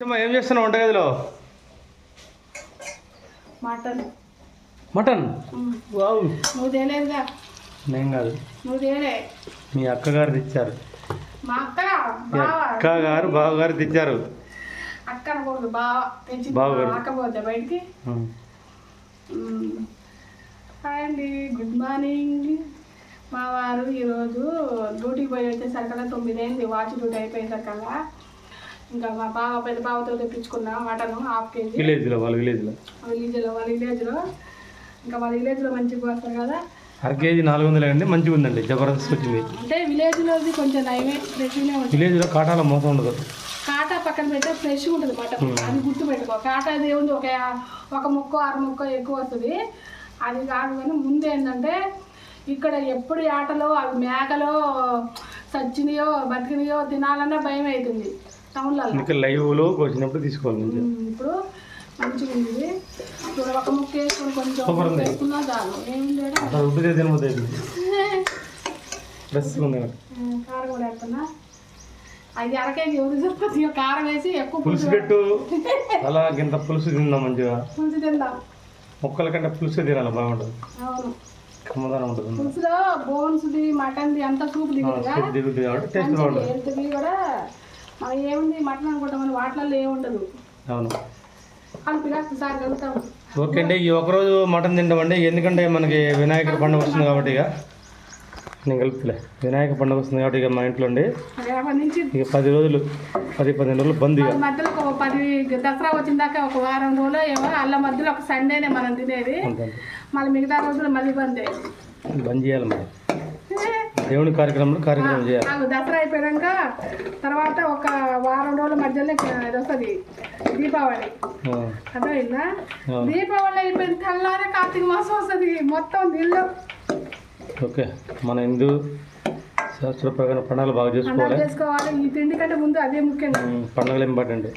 ఏం చేస్తున్నావు వంటగదిలో? మటన్. మటన్? వావ్. నువ్వు తేలేదుగా? నేను కాదు, నువ్వు తేలే. మీ అక్కగారు తెచ్చారు. మా అక్కగారు బావగారు తెచ్చారు. అక్క అనకూడదు, బావ తెచ్చి అక్కపోతే బయటికి. హాయ్ అండి, గుడ్ మార్నింగ్. మా వారు ఈరోజు డ్యూటీకి పోయి వచ్చేసరికల్లా 9 అయింది. వాచ్ డ్యూటీ అయిపోయేసరికల్లా ఇంకా మా బావ పెద్ద బావతో తెప్పించుకున్నా మటన్ 1/2 కేజీ. వాళ్ళ విలేజ్లో ఇంకా వాళ్ళ విలేజ్లో మంచిగా పోస్తారు కదా. 1/2 కేజీ 400 అండి, మంచిగా ఉందండి, జబర్దస్త్ వచ్చింది. అంటే విలేజ్లోది కొంచెం నయమే, ఫ్రెష్గానే ఉంటుంది. విలేజ్లో కాటాల మోసం ఉండదు. కాటా పక్కన పెడితే ఫ్రెష్గా ఉంటుంది మటన్, అది గుర్తుపెట్టుకో. కాటా అది ఉంది, ఒక ముక్క 6 ముక్క ఎక్కువ వస్తుంది, అది కాదు. కానీ ముందు ఏంటంటే ఇక్కడ ఎప్పుడు ఆటలో అవి మేకలో సచ్చినాయో బతికినాయో తినాలన్నా భయం అవుతుంది టౌన్లలో. లైవ్లో వచ్చినప్పుడు తీసుకోవాలి. ఇప్పుడు మంచిగా ఉంది. ఇప్పుడు ఒక ముక్క వేసుకొని కొంచెం వేసుకున్నా చాలు, ఏం లేదు. కారం కూడా వేస్తున్నా. అది 1/2 కేజీ ఎవరు చెప్పచ్చు, కారం వేసి ఎక్కువ పులుసు పెట్టు. అలా ఇంత పులుసు తిందాం, మంచిగా పులుసు తిందాం. మొక్కల కంటే పులుసు తినాలి, బాగుంటుంది. అవును, కమ్మదనం ఉంటుంది. పులుసులో బోన్స్ది మటన్ది అంతా సూప్ దిగుతుంది కాబట్టి టేస్ట్ బాగుంటుంది. హెల్త్ది కూడా మనం ఏముంది మటన్ అనుకుంటాం, మన వాటిలలో ఏముండదు. అవును, కలిపిగా సార్ కలుగుతాం. ఓకే అండి, ఈ ఒకరోజు మటన్ తింటామండి. ఎందుకంటే మనకి వినాయకుడి పండుగ వస్తుంది కాబట్టి ఇక నేను కలుపుతులే. వినాయక పండుగ వస్తుంది కాబట్టి ఇక మా ఇంట్లో ఉండి ఇక 10 రోజులు 10-15 రోజులు బంద్. ఇక మధ్యలో ఒక 10 దసరా వచ్చిన దాకా ఒక వారం రోజులు ఏమో, అల్ల మధ్యలో ఒక సండేనే మనం తినేది, మళ్ళీ మిగతా రోజులు మళ్ళీ బంద్ చేయాలి. మరి దేవుని కార్యక్రమం చేయాలి. దసరా అయిపోయాక తర్వాత ఒక వారం రోజుల మధ్యలో ఇది వస్తుంది దీపావళి. అర్థమైందా? దీపావళి అయిపోయిన తెల్లారే కార్తీక మాసం వస్తుంది మొత్తం నీళ్ళు. ఓకే, మన హిందూ శాస్త్ర ప్రకారం పండుగలు బాగా చేసుకోవాలి. ఈ తిండి కంటే ముందు అదే ముఖ్యంగా. పండుగలు ఇంపార్టెంట్.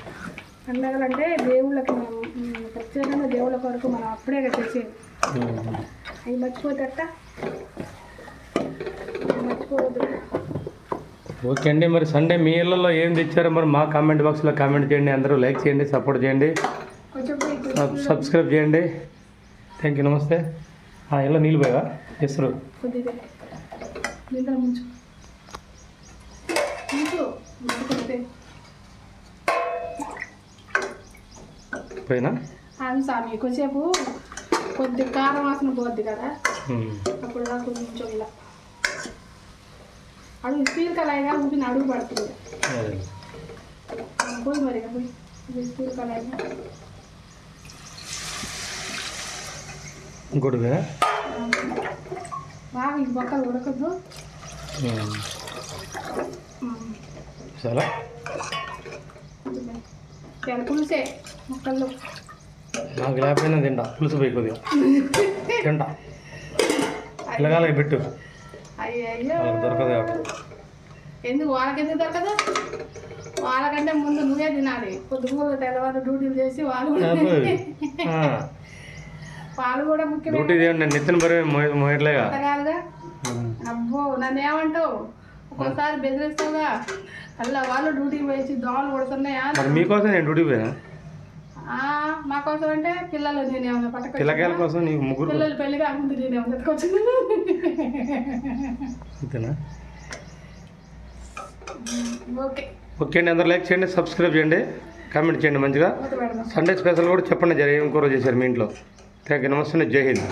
పండుగలు అంటే దేవుళ్ళకి మనం ప్రత్యేకంగా దేవుళ్ళ కొరకు మనం అప్పుడే చేసేది. అవి మర్చిపోతే మర్చిపోవద్దు. ఓకే అండి, మరి సండే మీ ఇళ్ళలో ఏం తెచ్చారో మరి మా కామెంట్ బాక్స్లో కామెంట్ చేయండి. అందరూ లైక్ చేయండి, సపోర్ట్ చేయండి, సబ్స్క్రైబ్ చేయండి. థ్యాంక్ యూ, నమస్తే. ఇలా నీళ్ళు పోయా చేస్తారు పోయినా స్వామి. కొద్దిసేపు కొద్ది కారం వాసన పోద్ది కదా, అప్పుడు కొంచెం ఇలా అడుగు స్టీల్ కళాయిగా ఊపిన అడుగు పడుతుంది. పోయి మరి పోయి స్టీల్ కళాయిగా ఇంకోటి బాగా ఈ బొక్కలు ఉడకద్దు. చాలా పులుసే మొక్కల్లో నాకు లేకపోయినా తింటా, పులుసు పోయి కొద్దిగా తింటా. పిల్లగాలకి పెట్టు, అయ్యో దొరకదు. ఎందుకు వాళ్ళకెందుకు దొరకదు? వాళ్ళకంటే ముందు నువ్వే తినాలి. పొద్దుగూర తెల్లవారు డ్యూటీలు చేసి వాళ్ళు కూడా ముఖ్యం. డ్యూటీ నెత్తిన బరువు మోయట్లేగా కాదుగా. అబ్బో, నన్ను ఏమంటావు? ఒక్కోసారి బెదిరిస్తావుగా. అలా వాళ్ళు డ్యూటీకి పోయి దోమలు కొడుతున్నాయా? మీకోసం నేను డ్యూటీ పోయినా. మా కోసం అంటే పిల్లలు నేనేమన్నా పట్టుకొచ్చి పిల్లకాయల కోసం నీకు ముగ్గురు పిల్లలు పెళ్లిగా ముందు నేనేమన్నా పట్టుకొచ్చింది. అంతేనా? ఓకే ఓకే అండి, అందరూ లైక్ చేయండి, సబ్స్క్రైబ్ చేయండి, కామెంట్ చేయండి. మంచిగా సండే స్పెషల్ కూడా చెప్పండి, ఏం కూర చేశారు మీ ఇంట్లో. థ్యాంక్ యూ, నమస్తే, జై హింద్.